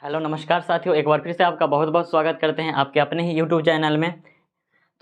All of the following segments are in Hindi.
हेलो नमस्कार साथियों, एक बार फिर से आपका बहुत बहुत स्वागत करते हैं आपके अपने ही यूट्यूब चैनल में।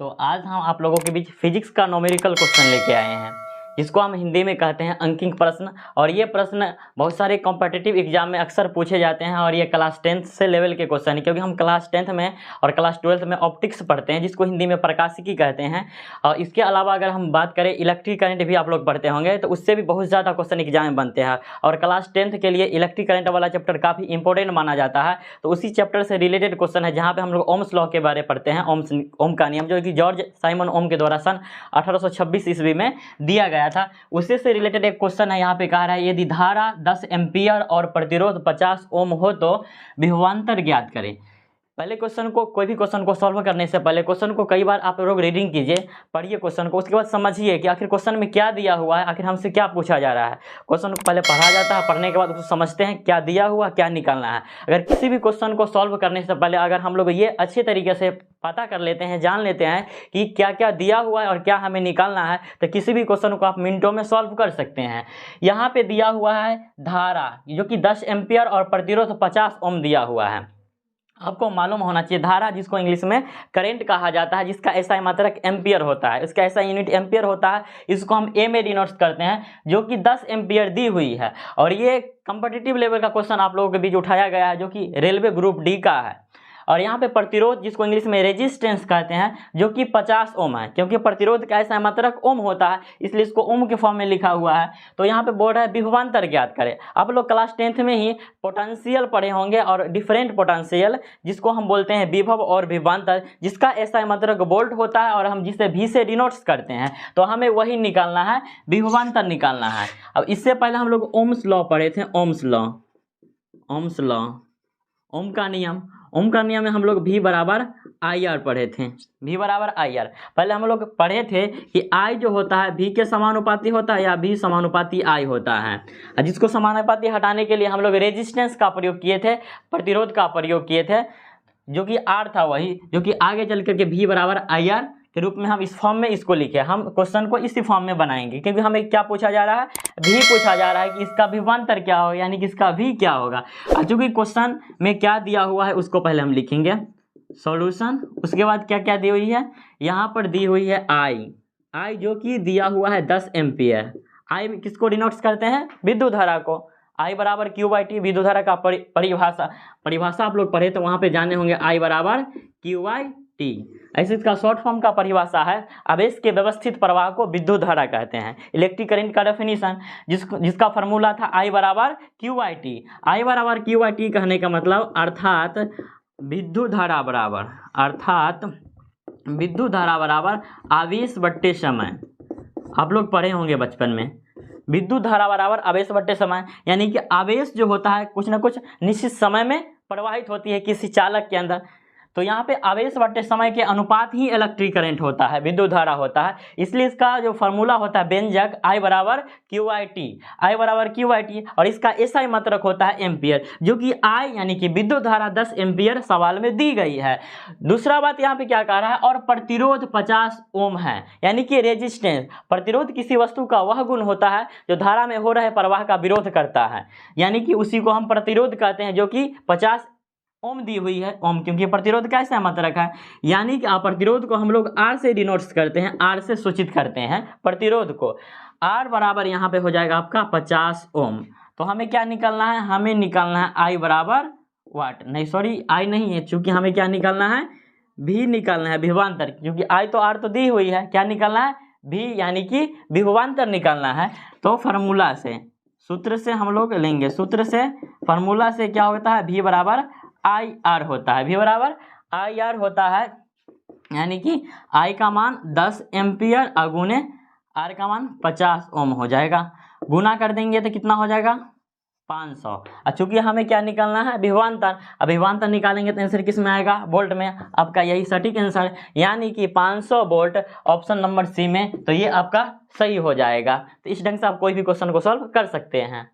तो आज हम आप लोगों के बीच फिजिक्स का न्यूमेरिकल क्वेश्चन लेके आए हैं, जिसको हम हिंदी में कहते हैं अंकिंग प्रश्न। और ये प्रश्न बहुत सारे कॉम्पिटिटिव एग्जाम में अक्सर पूछे जाते हैं और ये क्लास 10th से लेवल के क्वेश्चन है, क्योंकि हम क्लास 10th में और क्लास 12th में ऑप्टिक्स पढ़ते हैं, जिसको हिंदी में प्रकाशिकी कहते हैं। और इसके अलावा अगर हम बात करें इलेक्ट्रिक करंट भी आप लोग पढ़ते होंगे, तो उससे भी बहुत ज़्यादा क्वेश्चन एग्जाम में बनते हैं। और क्लास 10th के लिए इलेक्ट्रिक करंट वाला चैप्टर काफ़ी इंपॉर्टेंट माना जाता है। तो उसी चैप्टर से रिलेटेड क्वेश्चन है, जहाँ पे हम लोग ओम्स लॉ के बारे में पढ़ते हैं। ओम का नियम, जो कि जॉर्ज साइमन ओम के द्वारा सन 1826 ईस्वी में दिया गया था, उससे रिलेटेड एक क्वेश्चन है। यहाँ पे कहा रहा है, यदि धारा 10 एम्पियर और प्रतिरोध 50 ओम हो तो विभवांतर ज्ञात करें। पहले क्वेश्चन को, कोई भी क्वेश्चन को सॉल्व करने से पहले क्वेश्चन को कई बार आप लोग रीडिंग कीजिए, पढ़िए क्वेश्चन को, उसके बाद समझिए कि आखिर क्वेश्चन में क्या दिया हुआ है, आखिर हमसे क्या पूछा जा रहा है। क्वेश्चन को पहले पढ़ा जाता है, पढ़ने के बाद उसको समझते हैं क्या दिया हुआ, क्या निकालना है। अगर किसी भी क्वेश्चन को सॉल्व करने से पहले अगर हम लोग ये अच्छे तरीके से पता कर लेते हैं, जान लेते हैं कि क्या क्या दिया हुआ है और क्या हमें निकालना है, तो किसी भी क्वेश्चन को आप मिनटों में सॉल्व कर सकते हैं। यहाँ पे दिया हुआ है धारा, जो कि 10 एम्पियर और प्रतिरोध 50 ओम दिया हुआ है। आपको मालूम होना चाहिए धारा, जिसको इंग्लिश में करंट कहा जाता है, जिसका ऐसा मात्रक एम्पियर होता है, इसका ऐसा यूनिट एम्पियर होता है। इसको हम ए में डिनोट करते हैं, जो कि 10 एम्पियर दी हुई है। और ये कॉम्पिटिटिव लेवल का क्वेश्चन आप लोगों के बीच उठाया गया है, जो कि रेलवे ग्रुप डी का है। और यहाँ पे प्रतिरोध, जिसको इंग्लिश में रेजिस्टेंस कहते हैं, जो कि 50 ओम है, क्योंकि प्रतिरोध का ऐसा मात्रक ओम होता है, इसलिए इसको ओम के फॉर्म में लिखा हुआ है। तो यहाँ पे बोल रहा है विभवांतर ज्ञात करें। आप लोग क्लास 10th में ही पोटेंशियल पढ़े होंगे, और डिफरेंट पोटेंशियल, जिसको हम बोलते हैं विभव और विभवांतर, जिसका ऐसा मात्रक वोल्ट होता है और हम जिसे भी से डिनोट्स करते हैं। तो हमें वही निकालना है, विभवांतर निकालना है। अब इससे पहले हम लोग ओम्स लॉ पढ़े थे, ओम्स लॉ, ओम का नियम। ओम का नियम में हम लोग V बराबर आई आर पढ़े थे, V बराबर आई आर। पहले हम लोग पढ़े थे कि I जो होता है V के समानुपाती होता है, या V समानुपाती I होता है। जिसको समानुपाती हटाने के लिए हम लोग रेजिस्टेंस का प्रयोग किए थे, प्रतिरोध का प्रयोग किए थे, जो कि R था, वही जो कि आगे चल करके V बराबर आई आर के रूप में हम इस फॉर्म में इसको लिखे। हम क्वेश्चन को इसी फॉर्म में बनाएंगे, क्योंकि हमें क्या पूछा जा रहा है, भी पूछा जा रहा है कि इसका विभवांतर क्या होगा, यानी कि इसका भी क्या होगा। चूंकि क्वेश्चन में क्या दिया हुआ है उसको पहले हम लिखेंगे सॉल्यूशन। उसके बाद क्या क्या दी हुई है, यहाँ पर दी हुई है आई, जो कि दिया हुआ है 10 एम्पियर। आई किसको डिनोट्स करते हैं, विद्युत धारा को। आई बराबर Q/T, विद्युत धारा का परिभाषा आप लोग पढ़े तो वहाँ पे जाने होंगे, आई बराबर Q/T। ऐसे इसका शॉर्ट फॉर्म का परिभाषा है, आवेश के व्यवस्थित प्रवाह को विद्युत धारा कहते हैं। इलेक्ट्रिक करंट का डेफिनेशन, जिसका फार्मूला था आई बराबर Q/T। आई बराबर Q/T कहने का मतलब अर्थात विद्युत धारा बराबर आवेश बट्टे समय। आप लोग पढ़े होंगे बचपन में, विद्युत धारा बराबर आवेश बट्टे समय, यानी कि आवेश जो होता है कुछ न कुछ निश्चित समय में प्रवाहित होती है किसी चालक के अंदर। तो यहाँ पे आवेश बट्टे समय के अनुपात ही इलेक्ट्रिक करंट होता है, विद्युत धारा होता है। इसलिए इसका जो फार्मूला होता है व्यंजक, आई बराबर Q/T, और इसका एसआई मात्रक होता है एम्पियर, जो कि आई यानी कि विद्युत धारा 10 एम्पियर सवाल में दी गई है। दूसरा बात यहाँ पे क्या कह रहा है, और प्रतिरोध 50 ओम है, यानी कि रेजिस्टेंस। प्रतिरोध किसी वस्तु का वह गुण होता है जो धारा में हो रहे प्रवाह का विरोध करता है, यानी कि उसी को हम प्रतिरोध कहते हैं, जो कि 50 ओम दी हुई है। ओम क्योंकि प्रतिरोध का ऐसा मात्रक है, यानी कि प्रतिरोध को हम लोग R से डिनोट्स करते हैं, R से सूचित करते हैं प्रतिरोध को। R बराबर यहाँ पे हो जाएगा आपका 50 ओम। तो हमें क्या निकालना है, हमें निकालना है I बराबर वाट, नहीं सॉरी I नहीं है, चूंकि हमें क्या निकालना है, V निकालना है, विभवांतर। क्योंकि I तो R तो दी हुई है, क्या निकालना है, V यानी कि विभवांतर निकालना है। तो फार्मूला से, सूत्र से हम लोग लेंगे, सूत्र से फार्मूला से क्या होता है, V बराबर आई आर होता है, V बराबर आई आर होता है, यानी कि I का मान 10 एम्पियर अगुने R का मान 50 ओम हो जाएगा। गुना कर देंगे तो कितना हो जाएगा, 500। और चूंकि हमें क्या निकालना है, विभवांतर। अब विभवांतर निकालेंगे तो आंसर किस में आएगा, वोल्ट में। आपका यही सटीक आंसर, यानी कि 500 वोल्ट, ऑप्शन नंबर सी में। तो ये आपका सही हो जाएगा। तो इस ढंग से आप कोई भी क्वेश्चन को सॉल्व कर सकते हैं।